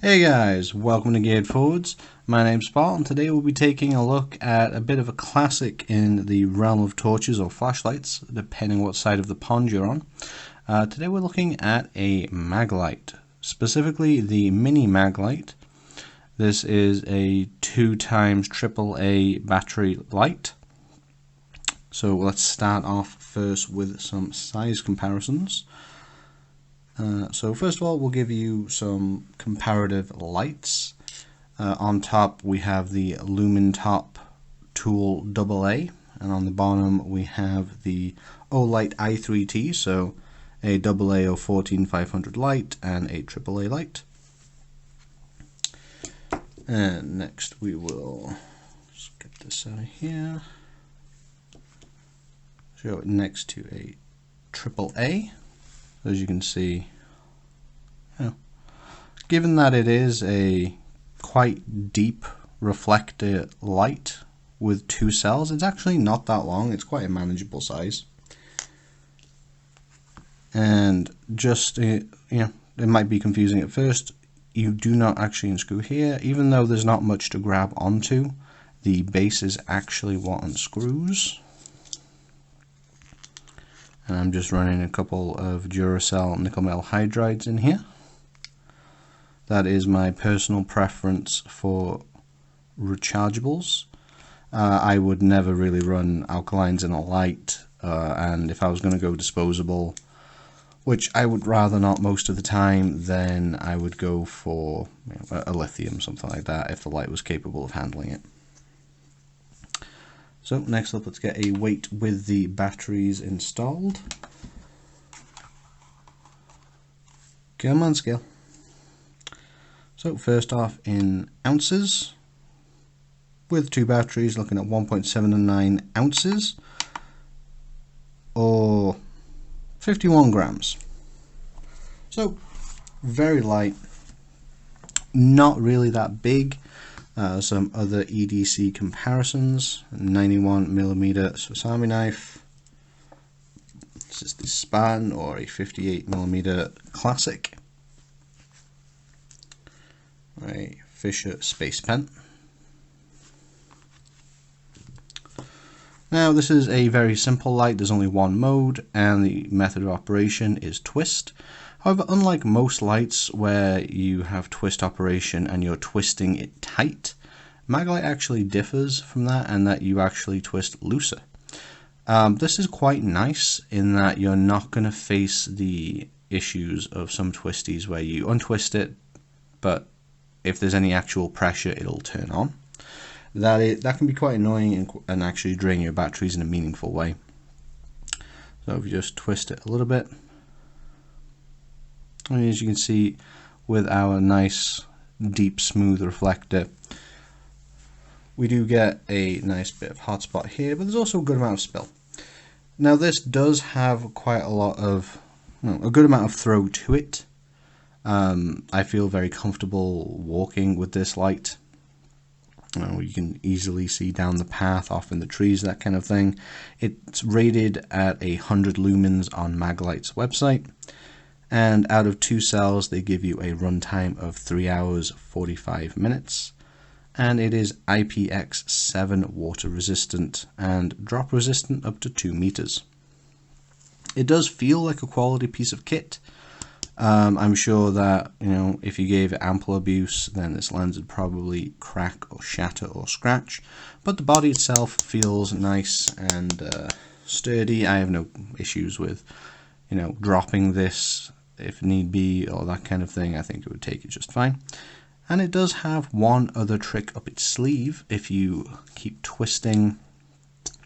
Hey guys, welcome to Geared Forwards. My name's Spot, and today we'll be taking a look at a bit of a classic in the realm of torches or flashlights, depending what side of the pond you're on. Today we're looking at a Maglite, specifically the Mini Maglite. This is a 2x AAA battery light. So let's start off first with some size comparisons. So first of all, we'll give you some comparative lights. On top we have the Lumen Top Tool AA, and on the bottom we have the Olight i3T, so a AA of 14500 light and a AAA light. And next we will just get this out of here. Show it next to a AAA. As you can see, given that it is a quite deep reflector light with 2 cells, it's actually not that long. It's quite a manageable size. And just, it might be confusing at first. You do not actually unscrew here, even though there's not much to grab onto. The base is actually what unscrews. And I'm just running a couple of Duracell nickel metal hydrides in here. That is my personal preference for rechargeables. I would never really run alkalines in a light, and if I was going to go disposable, which I would rather not most of the time, then I would go for a lithium, something like that, if the light was capable of handling it. So next up, let's get a weight with the batteries installed. Come on, scale. So first off, in ounces, with 2 batteries, looking at 1.79 ounces, or 51 grams. So very light, not really that big. Some other EDC comparisons: 91mm Swiss Army knife. This is the Spartan, or a 58mm Classic. A Fisher Space Pen. Now this is a very simple light. There's only one mode, and the method of operation is twist. However, unlike most lights where you have twist operation and you're twisting it tight, Maglite actually differs from that, and that you actually twist looser. This is quite nice in that you're not going to face the issues of some twisties where you untwist it, but if there's any actual pressure, it'll turn on. That can be quite annoying and actually drain your batteries in a meaningful way. So if you just twist it a little bit, and as you can see, with our nice deep smooth reflector, we do get a nice bit of hot spot here, but there's also a good amount of spill. Now this does have quite a lot of, a good amount of throw to it. I feel very comfortable walking with this light. You can easily see down the path off in the trees, that kind of thing. It's rated at 100 lumens on Maglite's website. And out of 2 cells, they give you a runtime of 3 hours 45 minutes, and it is IPX7 water resistant and drop resistant up to 2 meters. It does feel like a quality piece of kit. I'm sure that if you gave it ample abuse, then this lens would probably crack or shatter or scratch, but the body itself feels nice and sturdy. I have no issues with dropping this if need be, or that kind of thing. I think it would take it just fine. And it does have one other trick up its sleeve. If you keep twisting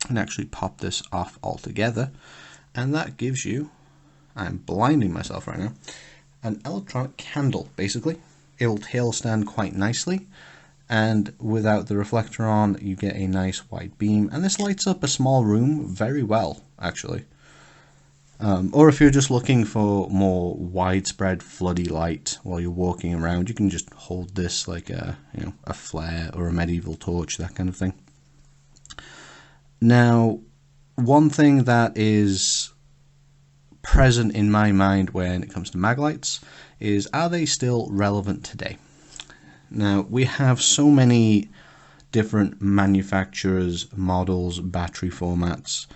and actually pop this off altogether, and that gives you, I'm blinding myself right now, an electronic candle. Basically, it will tail stand quite nicely, and without the reflector on, you get a nice wide beam, and this lights up a small room very well, actually. Or if you're just looking for more widespread floody light while you're walking around, you can just hold this like a flare or a medieval torch, that kind of thing. Now, one thing that is present in my mind when it comes to Maglites is, are they still relevant today? Now, we have so many different manufacturers, models, battery formats,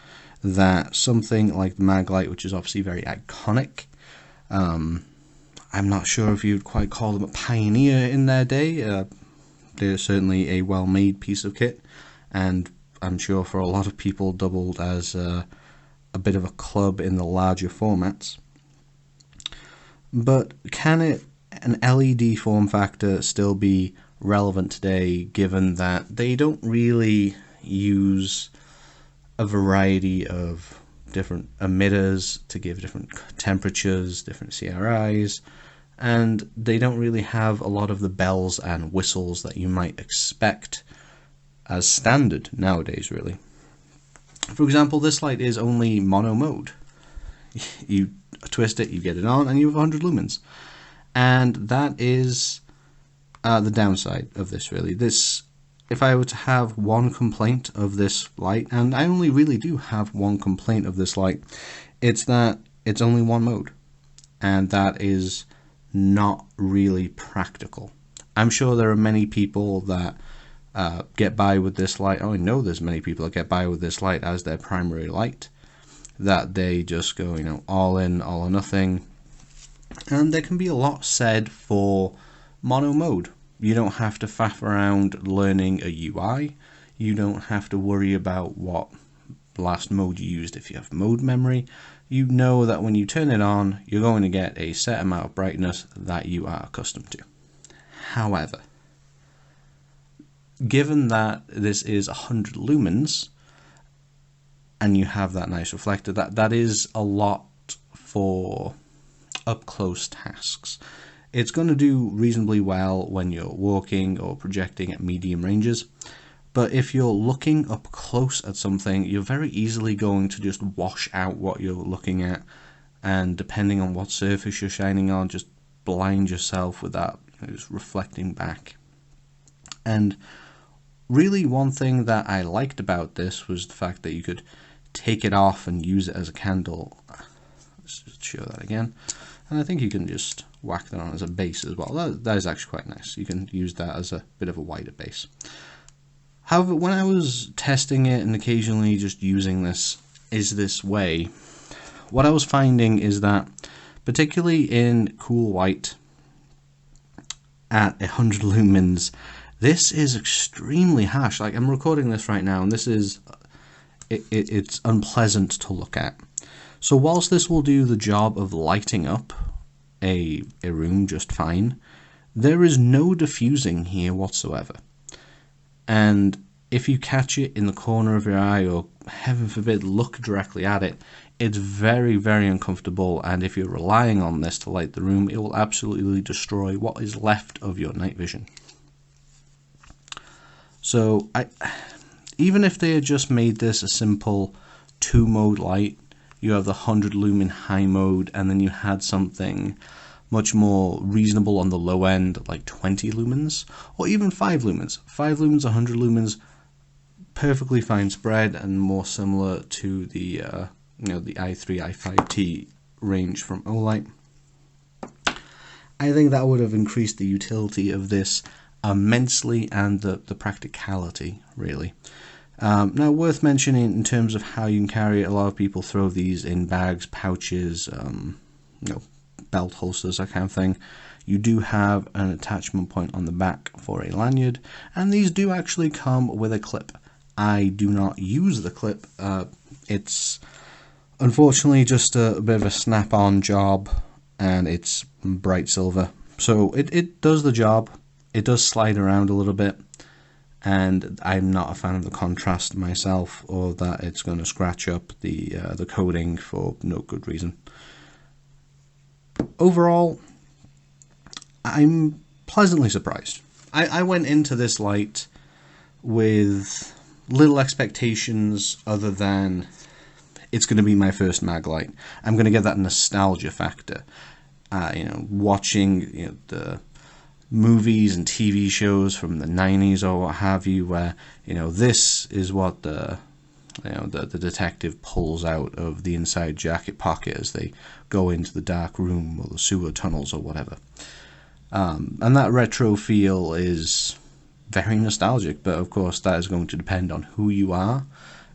that something like the Maglite, which is obviously very iconic, I'm not sure if you'd quite call them a pioneer in their day. They're certainly a well-made piece of kit, and I'm sure for a lot of people doubled as a bit of a club in the larger formats. But can an LED form factor still be relevant today, given that they don't really use a variety of different emitters to give different temperatures, different CRIs, and they don't really have a lot of the bells and whistles that you might expect as standard nowadays, really. For example, this light is only mono mode. You twist it, you get it on, and you have 100 lumens. And that is the downside of this, really. If I were to have one complaint of this light, and I only really do have one complaint of this light, it's that it's only one mode, and that is not really practical. I'm sure there are many people that get by with this light. I know there's many people that get by with this light as their primary light, that they just go, all in, all or nothing. And there can be a lot said for mono mode. You don't have to faff around learning a UI. You don't have to worry about what last mode you used if you have mode memory. You know that when you turn it on, you're going to get a set amount of brightness that you are accustomed to. However, given that this is 100 lumens, and you have that nice reflector, that is a lot for up-close tasks. It's going to do reasonably well when you're walking or projecting at medium ranges, but if you're looking up close at something, you're very easily going to just wash out what you're looking at, and depending on what surface you're shining on, just blind yourself with that, just reflecting back. And really, one thing that I liked about this was the fact that you could take it off and use it as a candle. Let's just show that again. And I think you can just whack that on as a base as well. That is actually quite nice. You can use that as a bit of a wider base. However, when I was testing it and occasionally just using this way, what I was finding is that, particularly in cool white at 100 lumens, this is extremely harsh. Like, I'm recording this right now, and this is it's unpleasant to look at. So whilst this will do the job of lighting up a room just fine, there is no diffusing here whatsoever. And if you catch it in the corner of your eye, or heaven forbid look directly at it, it's very, very uncomfortable, and if you're relying on this to light the room, it will absolutely destroy what is left of your night vision. So even if they had just made this a simple 2-mode light, you have the 100 lumen high mode, and then you had something much more reasonable on the low end, like 20 lumens, or even 5 lumens. 5 lumens, 100 lumens, perfectly fine spread, and more similar to the the i3, i5T range from Olight. I think that would have increased the utility of this immensely, and the practicality, really. Now, worth mentioning in terms of how you can carry it, a lot of people throw these in bags, pouches, belt holsters, that kind of thing. You do have an attachment point on the back for a lanyard, and these do actually come with a clip. I do not use the clip. It's unfortunately just a bit of a snap-on job, and it's bright silver. So it does the job. It does slide around a little bit, and I'm not a fan of the contrast myself, or that it's going to scratch up the coating for no good reason. Overall, I'm pleasantly surprised. I went into this light with little expectations other than it's going to be my first Maglite. I'm going to get that nostalgia factor. Watching the movies and TV shows from the 90s or what have you, where this is what the detective pulls out of the inside jacket pocket as they go into the dark room or the sewer tunnels or whatever. And that retro feel is very nostalgic, but of course that is going to depend on who you are.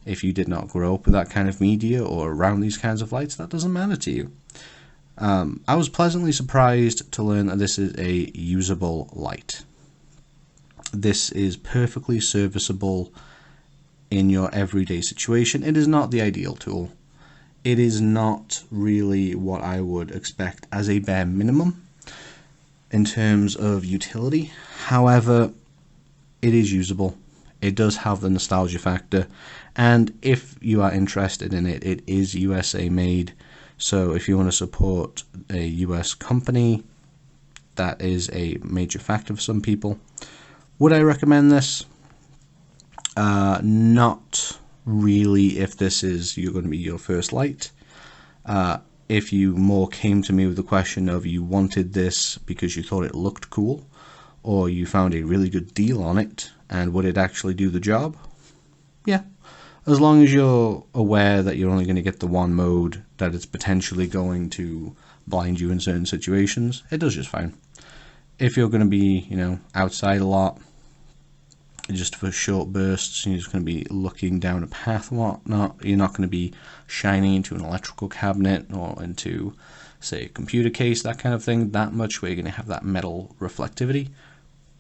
If you did not grow up with that kind of media or around these kinds of lights, that doesn't matter to you. I was pleasantly surprised to learn that this is a usable light. This is perfectly serviceable in your everyday situation. It is not the ideal tool. It is not really what I would expect as a bare minimum in terms of utility. However, it is usable. It does have the nostalgia factor, and if you are interested in it, it is USA made. So if you want to support a US company, that is a major factor for some people. Would I recommend this? Not really if this is going to be your first light. If you more came to me with the question of you wanted this because you thought it looked cool, or you found a really good deal on it, and would it actually do the job? Yeah. As long as you're aware that you're only going to get the one mode, that it's potentially going to blind you in certain situations, it does just fine. If you're going to be, outside a lot, just for short bursts, you're just going to be looking down a path and whatnot, you're not going to be shining into an electrical cabinet or into, say, a computer case, that kind of thing, that much where you're going to have that metal reflectivity,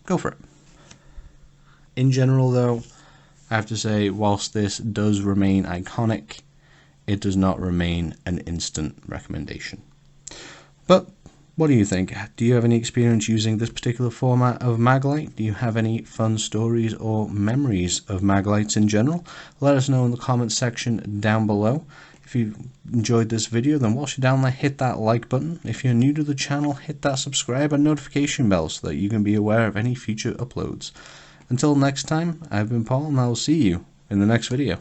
go for it. In general, though, I have to say, whilst this does remain iconic, it does not remain an instant recommendation. But what do you think? Do you have any experience using this particular format of Maglite? Do you have any fun stories or memories of Maglites in general? Let us know in the comments section down below. If you enjoyed this video, then whilst you're down there, hit that like button. If you're new to the channel, hit that subscribe and notification bell so that you can be aware of any future uploads. Until next time, I've been Paul, and I will see you in the next video.